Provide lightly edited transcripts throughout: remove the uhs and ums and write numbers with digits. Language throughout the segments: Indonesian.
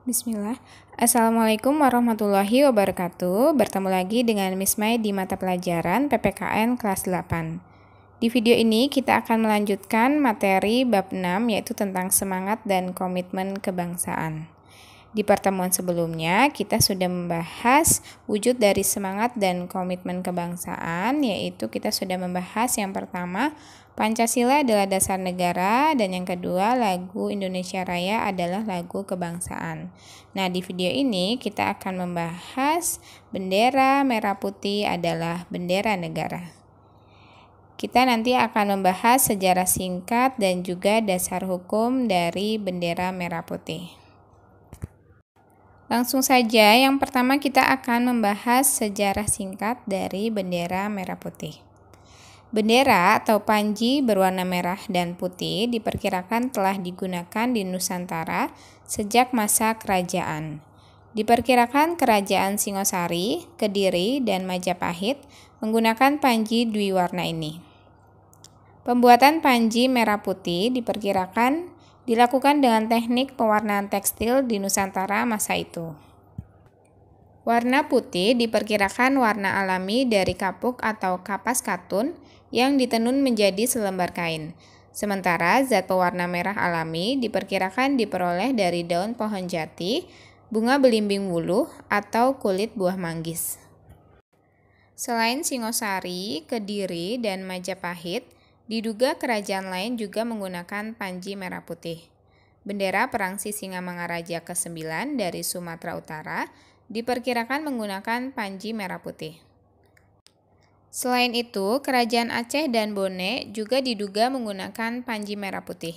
Bismillah. Assalamualaikum warahmatullahi wabarakatuh. Bertemu lagi dengan Miss Mai di mata pelajaran PPKN kelas 8. Di video ini kita akan melanjutkan materi bab 6 yaitu tentang semangat dan komitmen kebangsaan. Di pertemuan sebelumnya kita sudah membahas wujud dari semangat dan komitmen kebangsaan, yaitu kita sudah membahas yang pertama Pancasila adalah dasar negara, dan yang kedua lagu Indonesia Raya adalah lagu kebangsaan. Nah, di video ini kita akan membahas bendera merah putih adalah bendera negara. Kita nanti akan membahas sejarah singkat dan juga dasar hukum dari bendera merah putih. Langsung saja, yang pertama kita akan membahas sejarah singkat dari bendera merah putih. Bendera atau panji berwarna merah dan putih diperkirakan telah digunakan di Nusantara sejak masa kerajaan. Diperkirakan kerajaan Singosari, Kediri, dan Majapahit menggunakan panji dwiwarna ini. Pembuatan panji merah putih diperkirakan dilakukan dengan teknik pewarnaan tekstil di Nusantara masa itu. Warna putih diperkirakan warna alami dari kapuk atau kapas katun yang ditenun menjadi selembar kain. Sementara zat pewarna merah alami diperkirakan diperoleh dari daun pohon jati, bunga belimbing wuluh, atau kulit buah manggis. Selain Singosari, Kediri, dan Majapahit, diduga kerajaan lain juga menggunakan panji merah putih. Bendera Perang Sisingamangaraja ke-9 dari Sumatera Utara diperkirakan menggunakan panji merah putih. Selain itu, kerajaan Aceh dan Bone juga diduga menggunakan panji merah putih.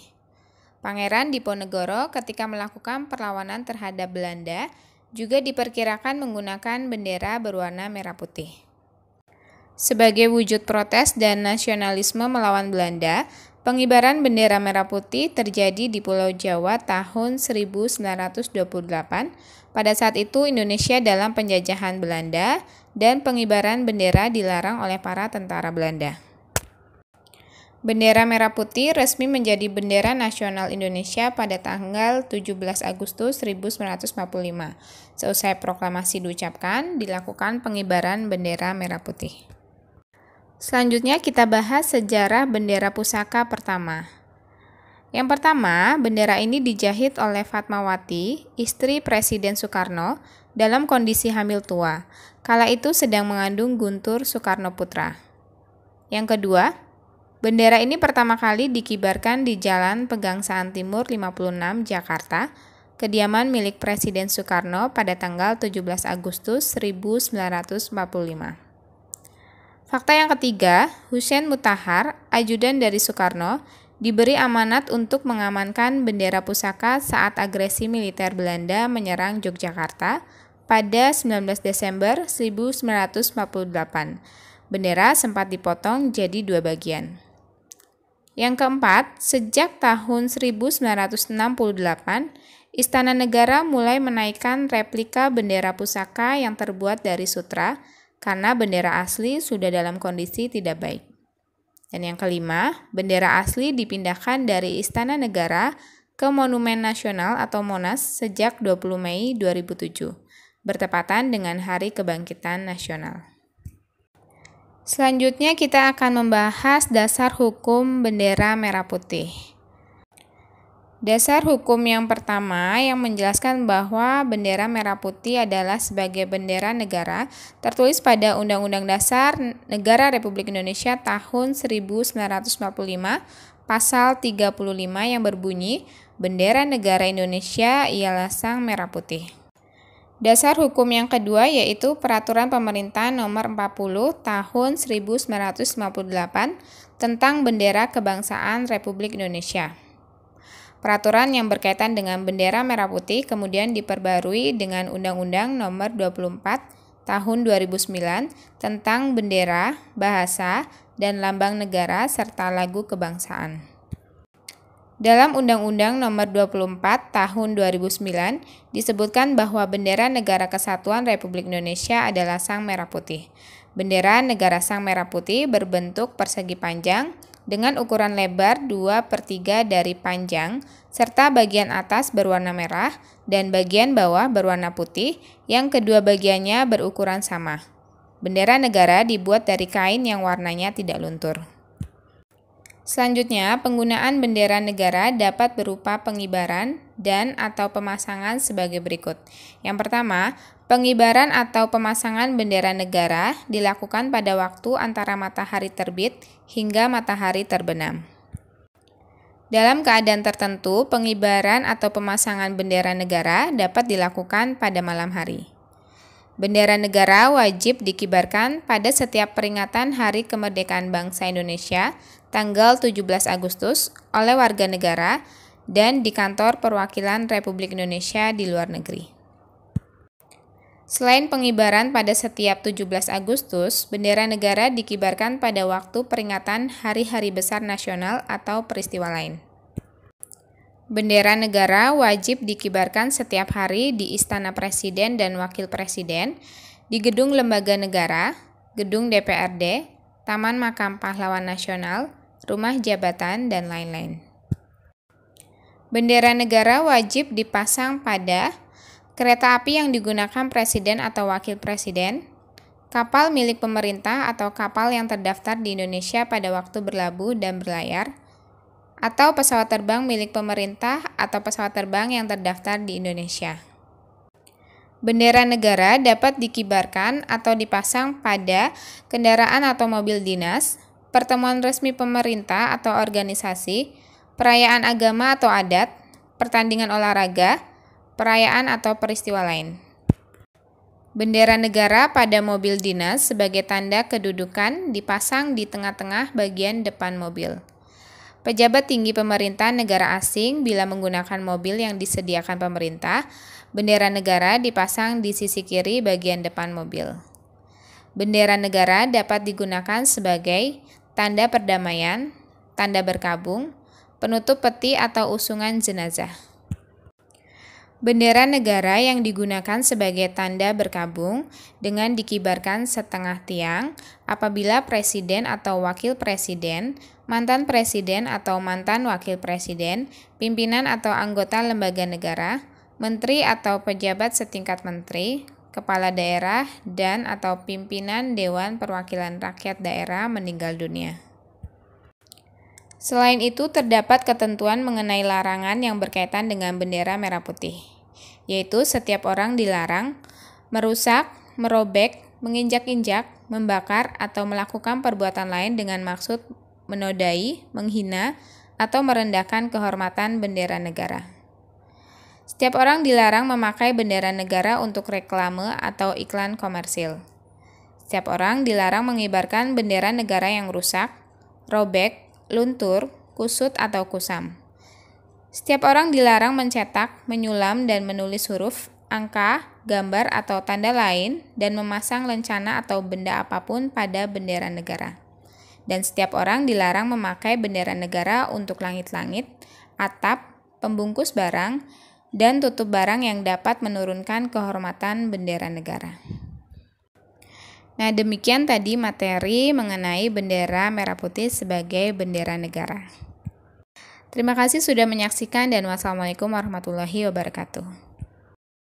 Pangeran Diponegoro ketika melakukan perlawanan terhadap Belanda juga diperkirakan menggunakan bendera berwarna merah putih. Sebagai wujud protes dan nasionalisme melawan Belanda, pengibaran bendera merah putih terjadi di Pulau Jawa tahun 1928. Pada saat itu Indonesia dalam penjajahan Belanda dan pengibaran bendera dilarang oleh para tentara Belanda. Bendera merah putih resmi menjadi bendera nasional Indonesia pada tanggal 17 Agustus 1945. Seusai proklamasi diucapkan, dilakukan pengibaran bendera merah putih. Selanjutnya kita bahas sejarah bendera pusaka pertama. Yang pertama, bendera ini dijahit oleh Fatmawati, istri Presiden Soekarno, dalam kondisi hamil tua. Kala itu sedang mengandung Guntur Soekarno Putra. Yang kedua, bendera ini pertama kali dikibarkan di Jalan Pegangsaan Timur 56 Jakarta, kediaman milik Presiden Soekarno pada tanggal 17 Agustus 1945. Fakta yang ketiga, Hussein Mutahar, ajudan dari Soekarno, diberi amanat untuk mengamankan bendera pusaka saat agresi militer Belanda menyerang Yogyakarta pada 19 Desember 1948. Bendera sempat dipotong jadi dua bagian. Yang keempat, sejak tahun 1968, Istana Negara mulai menaikkan replika bendera pusaka yang terbuat dari sutra karena bendera asli sudah dalam kondisi tidak baik. Dan yang kelima, bendera asli dipindahkan dari Istana Negara ke Monumen Nasional atau Monas sejak 20 Mei 2007, bertepatan dengan Hari Kebangkitan Nasional. Selanjutnya kita akan membahas dasar hukum bendera merah putih. Dasar hukum yang pertama yang menjelaskan bahwa bendera merah putih adalah sebagai bendera negara tertulis pada Undang-Undang Dasar Negara Republik Indonesia tahun 1945 pasal 35 yang berbunyi bendera negara Indonesia ialah sang merah putih. Dasar hukum yang kedua yaitu Peraturan Pemerintah Nomor 40 Tahun 1958 tentang Bendera Kebangsaan Republik Indonesia. Peraturan yang berkaitan dengan bendera merah putih kemudian diperbarui dengan Undang-Undang Nomor 24 Tahun 2009 tentang bendera, bahasa, dan lambang negara serta lagu kebangsaan. Dalam Undang-Undang Nomor 24 Tahun 2009 disebutkan bahwa bendera Negara Kesatuan Republik Indonesia adalah sang merah putih. Bendera negara sang merah putih berbentuk persegi panjang, dengan ukuran lebar 2/3 dari panjang, serta bagian atas berwarna merah dan bagian bawah berwarna putih yang kedua bagiannya berukuran sama. Bendera negara dibuat dari kain yang warnanya tidak luntur. Selanjutnya, penggunaan bendera negara dapat berupa pengibaran dan atau pemasangan sebagai berikut. Yang pertama, pengibaran atau pemasangan bendera negara dilakukan pada waktu antara matahari terbit hingga matahari terbenam. Dalam keadaan tertentu, pengibaran atau pemasangan bendera negara dapat dilakukan pada malam hari. Bendera negara wajib dikibarkan pada setiap peringatan Hari Kemerdekaan Bangsa Indonesia tanggal 17 Agustus oleh warga negara dan di kantor perwakilan Republik Indonesia di luar negeri. Selain pengibaran pada setiap 17 Agustus, bendera negara dikibarkan pada waktu peringatan hari-hari besar nasional atau peristiwa lain. Bendera negara wajib dikibarkan setiap hari di Istana Presiden dan Wakil Presiden, di Gedung Lembaga Negara, Gedung DPRD, Taman Makam Pahlawan Nasional, rumah jabatan, dan lain-lain. Bendera negara wajib dipasang pada kereta api yang digunakan presiden atau wakil presiden, kapal milik pemerintah atau kapal yang terdaftar di Indonesia pada waktu berlabuh dan berlayar, atau pesawat terbang milik pemerintah atau pesawat terbang yang terdaftar di Indonesia. Bendera negara dapat dikibarkan atau dipasang pada kendaraan atau mobil dinas, pertemuan resmi pemerintah atau organisasi, perayaan agama atau adat, pertandingan olahraga, perayaan atau peristiwa lain. Bendera negara pada mobil dinas sebagai tanda kedudukan dipasang di tengah-tengah bagian depan mobil. Pejabat tinggi pemerintah negara asing bila menggunakan mobil yang disediakan pemerintah, bendera negara dipasang di sisi kiri bagian depan mobil. Bendera negara dapat digunakan sebagai tanda perdamaian, tanda berkabung, penutup peti atau usungan jenazah. Bendera negara yang digunakan sebagai tanda berkabung dengan dikibarkan setengah tiang apabila presiden atau wakil presiden, mantan presiden atau mantan wakil presiden, pimpinan atau anggota lembaga negara, menteri atau pejabat setingkat menteri, kepala daerah, dan atau pimpinan Dewan Perwakilan Rakyat Daerah meninggal dunia. Selain itu, terdapat ketentuan mengenai larangan yang berkaitan dengan bendera merah putih, yaitu setiap orang dilarang merusak, merobek, menginjak-injak, membakar, atau melakukan perbuatan lain dengan maksud menodai, menghina, atau merendahkan kehormatan bendera negara. Setiap orang dilarang memakai bendera negara untuk reklame atau iklan komersil. Setiap orang dilarang mengibarkan bendera negara yang rusak, robek, luntur, kusut, atau kusam. Setiap orang dilarang mencetak, menyulam, dan menulis huruf, angka, gambar, atau tanda lain, dan memasang lencana atau benda apapun pada bendera negara. Dan setiap orang dilarang memakai bendera negara untuk langit-langit, atap, pembungkus barang, dan tutup barang yang dapat menurunkan kehormatan bendera negara. Nah, demikian tadi materi mengenai bendera merah putih sebagai bendera negara. Terima kasih sudah menyaksikan dan wassalamualaikum warahmatullahi wabarakatuh.